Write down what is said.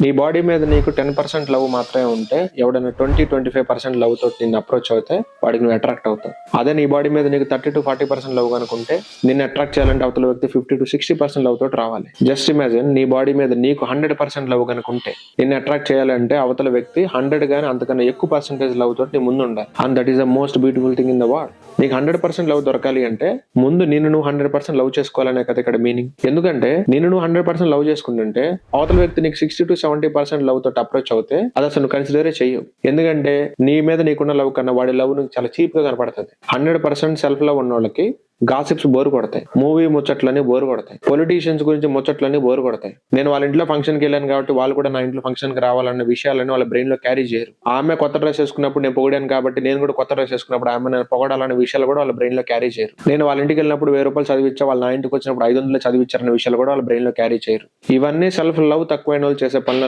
నీ బాడీ మీద నీకు 10% లవ్ మాత్రమే ఉంటే ఎవడైనా 20-25% లవ్ తోటి నిన్ను అప్రోచ్ అవుతే వాడికి నువ్వు అట్రాక్ట్ అవుతావు. అదే నీ బాడీ మీద నీకు 30-40% లవ్ కనుకుంటే నిన్ను అట్రాక్ట్ చేయాలంటే అవతల వ్యక్తి 50-60% లవ్ తోటి రావాలి. జస్ట్ ఇమాజిన్, నీ బాడీ మీద నీకు 100% లవ్ కనుకుంటే నిన్ను అట్రాక్ట్ చేయాలంటే అవతల వ్యక్తి 100 గానీ అంతకన్నా ఎక్కువ పర్సెంటేజ్ లవ్ తోటి నీ ముందు ఉండాలి. And that is the most beautiful thing in the world. నీకు 100% లవ్ దొరకాలి అంటే ముందు నిన్ను నువ్వు 100% లవ్ చేసుకోవాలనే కదా ఇక్కడ మీనింగ్. ఎందుకంటే నిన్ను నువ్వు 100% లవ్ చేసుకుంటుంటే అవతల వ్యక్తి నీకు 60-70% లవ్ తోటి అప్రోచ్ అవుతే అది అసలు నువ్వు కన్సిడరే చెయ్యవు. ఎందుకంటే నీ మీద నీకున్న లవ్ కన్నా వాడి లవ్ నువ్వు చాలా చీప్ గా కనపడుతుంది. 100% సెల్ఫ్ లవ్ ఉన్న వాళ్ళకి గాసిప్స్ బోర్ కొడతాయి, మూవీ ముచ్చట్లన్నీ బోర్ కొడతాయి, పొలిటీషియన్స్ గురించి ముచ్చట్లన్నీ బోర్ కొడతాయి. నేను వాళ్ళ ఇంట్లో ఫంక్షన్కి వెళ్ళాను కాబట్టి వాళ్ళు కూడా నా ఇంట్లో ఫంక్షన్ కి రావాలన్న విషయాలను వాళ్ళ బ్రెయిన్ లో క్యారీ చేయరు. ఆమె కొత్త డ్రెస్ వేసుకున్నప్పుడు నేను పొగిడాను కాబట్టి నేను కూడా కొత్త డ్రెస్ వేసుకున్నప్పుడు ఆమె నేను పొగడాలన్న విషయాలు కూడా వాళ్ళ బ్రెయిన్ లో క్యారీ చేయరు. నేను వాళ్ళ ఇంటికి వెళ్ళినప్పుడు 1000 రూపాయలు చదివించా, వాళ్ళ నా ఇంటికి వచ్చినప్పుడు 500 చదివించారన్న విషయాలు కూడా వాళ్ళ బ్రెయిన్ లో క్యారీ చేయరు. ఇవన్నీ సెల్ఫ్ లవ్ తక్కువైన వాళ్ళు చేసే పనులు.